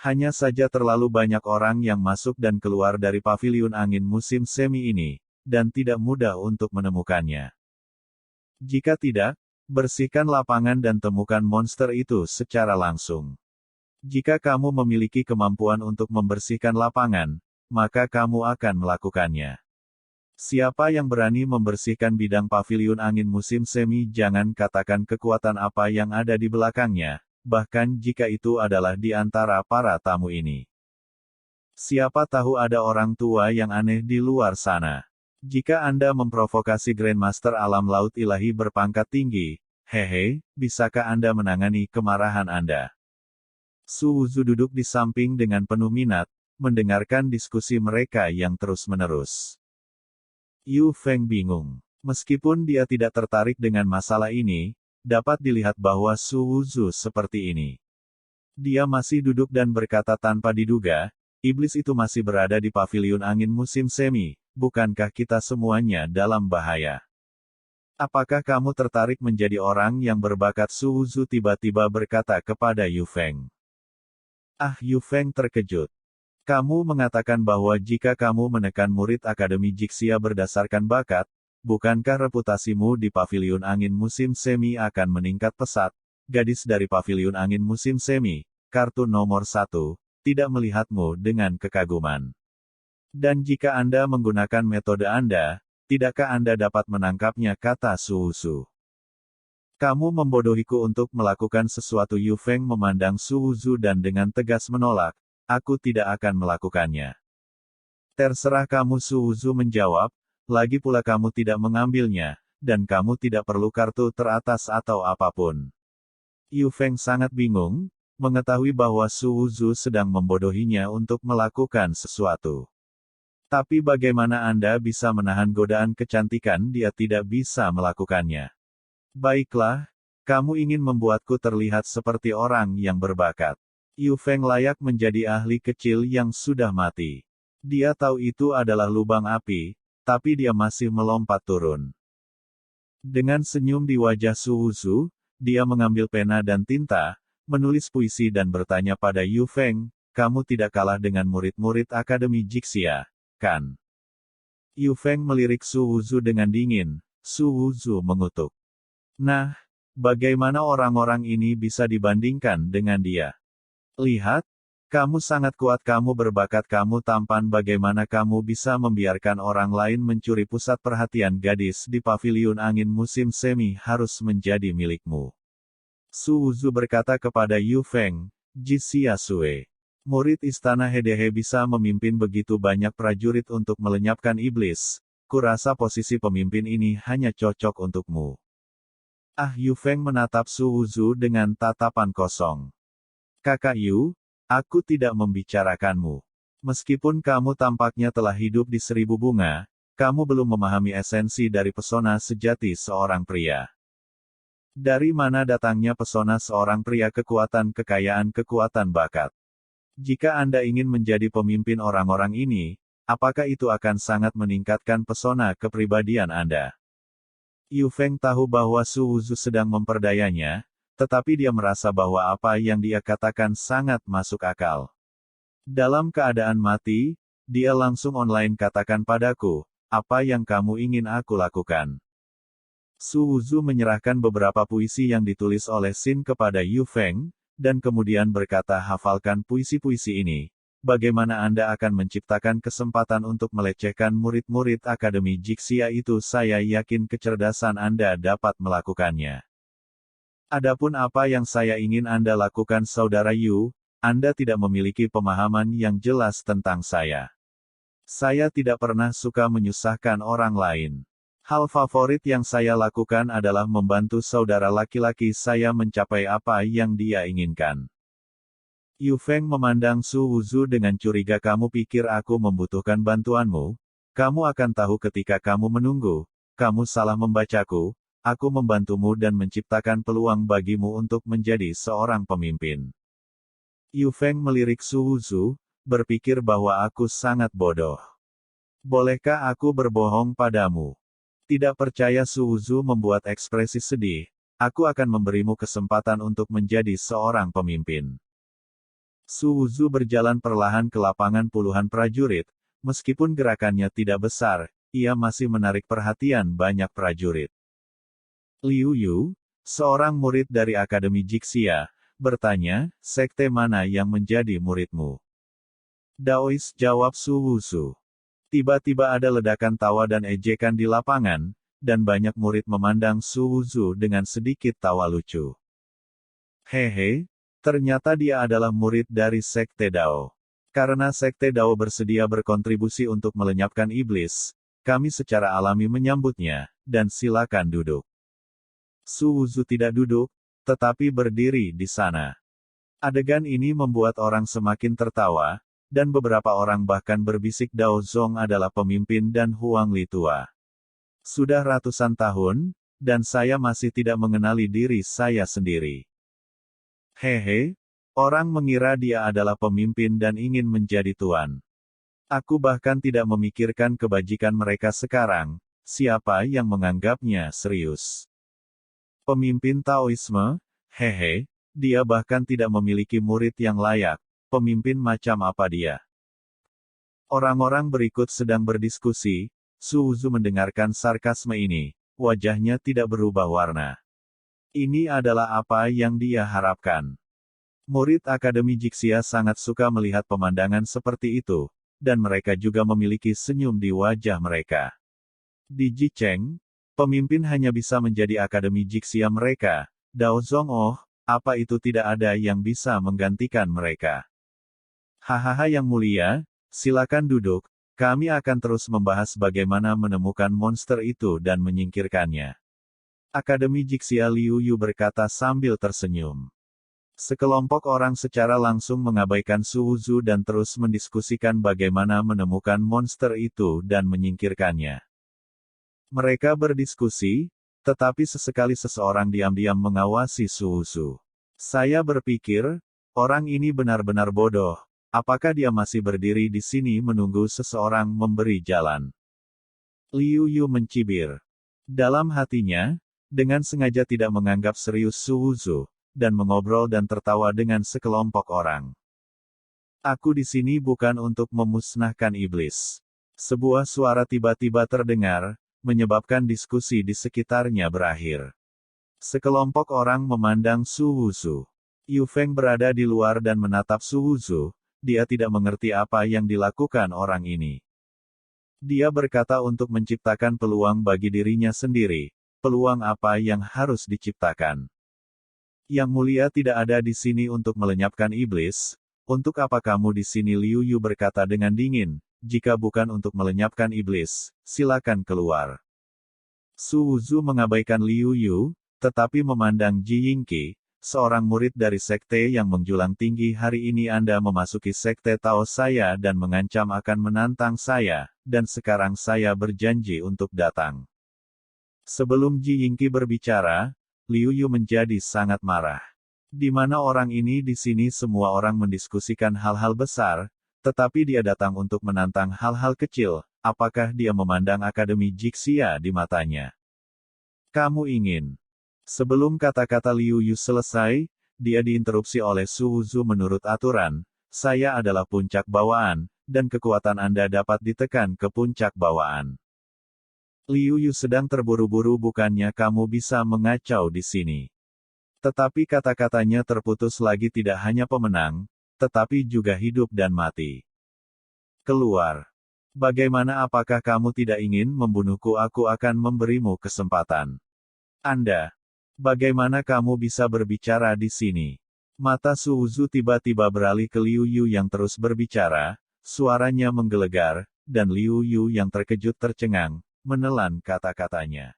Hanya saja terlalu banyak orang yang masuk dan keluar dari paviliun angin musim semi ini, dan tidak mudah untuk menemukannya. Jika tidak, bersihkan lapangan dan temukan monster itu secara langsung. Jika kamu memiliki kemampuan untuk membersihkan lapangan, maka kamu akan melakukannya. Siapa yang berani membersihkan bidang paviliun angin musim semi, jangan katakan kekuatan apa yang ada di belakangnya, bahkan jika itu adalah di antara para tamu ini. Siapa tahu ada orang tua yang aneh di luar sana. Jika Anda memprovokasi Grandmaster Alam Laut Ilahi berpangkat tinggi, hehe, bisakah Anda menangani kemarahan Anda? Su Wuzu duduk di samping dengan penuh minat, mendengarkan diskusi mereka yang terus-menerus. Yu Feng bingung. Meskipun dia tidak tertarik dengan masalah ini, dapat dilihat bahwa Su Wuzu seperti ini. Dia masih duduk dan berkata tanpa diduga, iblis itu masih berada di paviliun angin musim semi, bukankah kita semuanya dalam bahaya? Apakah kamu tertarik menjadi orang yang berbakat? Su Wuzu tiba-tiba berkata kepada Yu Feng. Yu Feng terkejut. Kamu mengatakan bahwa jika kamu menekan murid Akademi Jixia berdasarkan bakat, bukankah reputasimu di paviliun angin musim semi akan meningkat pesat? Gadis dari paviliun angin musim semi, kartu nomor 1, tidak melihatmu dengan kekaguman. Dan jika Anda menggunakan metode Anda, tidakkah Anda dapat menangkapnya? Kata Su Wuzu. Kamu membodohiku untuk melakukan sesuatu. Yu Feng memandang Su Wuzu dan dengan tegas menolak. Aku tidak akan melakukannya. Terserah kamu. Su Wuzu menjawab, lagi pula kamu tidak mengambilnya, dan kamu tidak perlu kartu teratas atau apapun. Yu Feng sangat bingung, mengetahui bahwa Su Wuzu sedang membodohinya untuk melakukan sesuatu. Tapi bagaimana Anda bisa menahan godaan kecantikan? Dia tidak bisa melakukannya. Baiklah, kamu ingin membuatku terlihat seperti orang yang berbakat. Yu Feng layak menjadi ahli kecil yang sudah mati. Dia tahu itu adalah lubang api, tapi dia masih melompat turun. Dengan senyum di wajah Su Wuzu, dia mengambil pena dan tinta, menulis puisi dan bertanya pada Yu Feng, kamu tidak kalah dengan murid-murid Akademi Jixia, kan? Yu Feng melirik Su Wuzu dengan dingin. Su Wuzu mengutuk. Nah, bagaimana orang-orang ini bisa dibandingkan dengan dia? Lihat, kamu sangat kuat, kamu berbakat, kamu tampan, bagaimana kamu bisa membiarkan orang lain mencuri pusat perhatian? Gadis di paviliun angin musim semi harus menjadi milikmu. Su Wuzu berkata kepada Yu Feng, Jixia Sue. Murid istana Hedehe bisa memimpin begitu banyak prajurit untuk melenyapkan iblis. Kurasa posisi pemimpin ini hanya cocok untukmu. Yu Feng menatap Su Wuzu dengan tatapan kosong. Kakak Yu, aku tidak membicarakanmu. Meskipun kamu tampaknya telah hidup di 1000 bunga, kamu belum memahami esensi dari pesona sejati seorang pria. Dari mana datangnya pesona seorang pria? Kekuatan, kekayaan, kekuatan bakat. Jika Anda ingin menjadi pemimpin orang-orang ini, apakah itu akan sangat meningkatkan pesona kepribadian Anda? Yu Feng tahu bahwa Su Wuzu sedang memperdayanya, tetapi dia merasa bahwa apa yang dia katakan sangat masuk akal. Dalam keadaan mati, dia langsung online katakan padaku, apa yang kamu ingin aku lakukan? Su Wuzu menyerahkan beberapa puisi yang ditulis oleh Xin kepada Yu Feng, dan kemudian berkata, hafalkan puisi-puisi ini. Bagaimana Anda akan menciptakan kesempatan untuk melecehkan murid-murid Akademi Jixia itu? Saya yakin kecerdasan Anda dapat melakukannya. Adapun apa yang saya ingin Anda lakukan, Saudara Yu, Anda tidak memiliki pemahaman yang jelas tentang saya. Saya tidak pernah suka menyusahkan orang lain. Hal favorit yang saya lakukan adalah membantu saudara laki-laki saya mencapai apa yang dia inginkan. Yu Feng memandang Su Wuzu dengan curiga. Kamu pikir aku membutuhkan bantuanmu? Kamu akan tahu ketika kamu menunggu. Kamu salah membacaku. Aku membantumu dan menciptakan peluang bagimu untuk menjadi seorang pemimpin. Yu Feng melirik Su Wuzu, berpikir bahwa aku sangat bodoh. Bolehkah aku berbohong padamu? Tidak percaya? Su Wuzu membuat ekspresi sedih. Aku akan memberimu kesempatan untuk menjadi seorang pemimpin. Su Wuzu berjalan perlahan ke lapangan puluhan prajurit, meskipun gerakannya tidak besar, ia masih menarik perhatian banyak prajurit. Liu Yu, seorang murid dari Akademi Jixia, bertanya, sekte mana yang menjadi muridmu? Daois, jawab Su Wuzu. Tiba-tiba ada ledakan tawa dan ejekan di lapangan, dan banyak murid memandang Su Wuzu dengan sedikit tawa lucu. Hehe, ternyata dia adalah murid dari Sekte Dao. Karena Sekte Dao bersedia berkontribusi untuk melenyapkan iblis, kami secara alami menyambutnya, dan silakan duduk. Su Wuzu tidak duduk, tetapi berdiri di sana. Adegan ini membuat orang semakin tertawa, dan beberapa orang bahkan berbisik Dao Zong adalah pemimpin dan Huang Li tua. Sudah ratusan tahun, dan saya masih tidak mengenali diri saya sendiri. Hehe, orang mengira dia adalah pemimpin dan ingin menjadi tuan. Aku bahkan tidak memikirkan kebajikan mereka sekarang, siapa yang menganggapnya serius. Pemimpin Taoisme, hehe, dia bahkan tidak memiliki murid yang layak, pemimpin macam apa dia? Orang-orang berikut sedang berdiskusi, Su Wuzu mendengarkan sarkasme ini, wajahnya tidak berubah warna. Ini adalah apa yang dia harapkan. Murid Akademi Jixia sangat suka melihat pemandangan seperti itu, dan mereka juga memiliki senyum di wajah mereka. Di Jicheng, pemimpin hanya bisa menjadi Akademi Jixia mereka, Dao Zong Oh, apa itu tidak ada yang bisa menggantikan mereka? Hahaha yang mulia, silakan duduk, kami akan terus membahas bagaimana menemukan monster itu dan menyingkirkannya. Akademi Jixia Liu Yu berkata sambil tersenyum. Sekelompok orang secara langsung mengabaikan Su Wuzu dan terus mendiskusikan bagaimana menemukan monster itu dan menyingkirkannya. Mereka berdiskusi, tetapi sesekali seseorang diam-diam mengawasi Su Wuzu. Saya berpikir, orang ini benar-benar bodoh. Apakah dia masih berdiri di sini menunggu seseorang memberi jalan? Liu Yu mencibir. Dalam hatinya, dengan sengaja tidak menganggap serius Su Wuzu, dan mengobrol dan tertawa dengan sekelompok orang. Aku di sini bukan untuk memusnahkan iblis. Sebuah suara tiba-tiba terdengar, menyebabkan diskusi di sekitarnya berakhir. Sekelompok orang memandang Su Wuzu. Yu Feng berada di luar dan menatap Su Wuzu, dia tidak mengerti apa yang dilakukan orang ini. Dia berkata untuk menciptakan peluang bagi dirinya sendiri, peluang apa yang harus diciptakan. Yang mulia tidak ada di sini untuk melenyapkan iblis, untuk apa kamu di sini? Liu Yu berkata dengan dingin, jika bukan untuk melenyapkan iblis, silakan keluar. Su Wuzu mengabaikan Liu Yu, tetapi memandang Ji Yingqi, seorang murid dari sekte yang menjulang tinggi. Hari ini Anda memasuki sekte Tao saya dan mengancam akan menantang saya, dan sekarang saya berjanji untuk datang. Sebelum Ji Yingqi berbicara, Liu Yu menjadi sangat marah. Di mana orang ini di sini semua orang mendiskusikan hal-hal besar, tetapi dia datang untuk menantang hal-hal kecil, apakah dia memandang Akademi Jixia di matanya? Kamu ingin. Sebelum kata-kata Liu Yu selesai, dia diinterupsi oleh Su Wuzu. Menurut aturan, saya adalah puncak bawaan, dan kekuatan Anda dapat ditekan ke puncak bawaan. Liu Yu sedang terburu-buru, bukannya kamu bisa mengacau di sini. Tetapi kata-katanya terputus lagi. Tidak hanya pemenang, tetapi juga hidup dan mati. Keluar. Bagaimana, apakah kamu tidak ingin membunuhku? Aku akan memberimu kesempatan. Anda. Bagaimana kamu bisa berbicara di sini? Mata Su Wuzu tiba-tiba beralih ke Liu Yu yang terus berbicara, suaranya menggelegar, dan Liu Yu yang terkejut tercengang, menelan kata-katanya.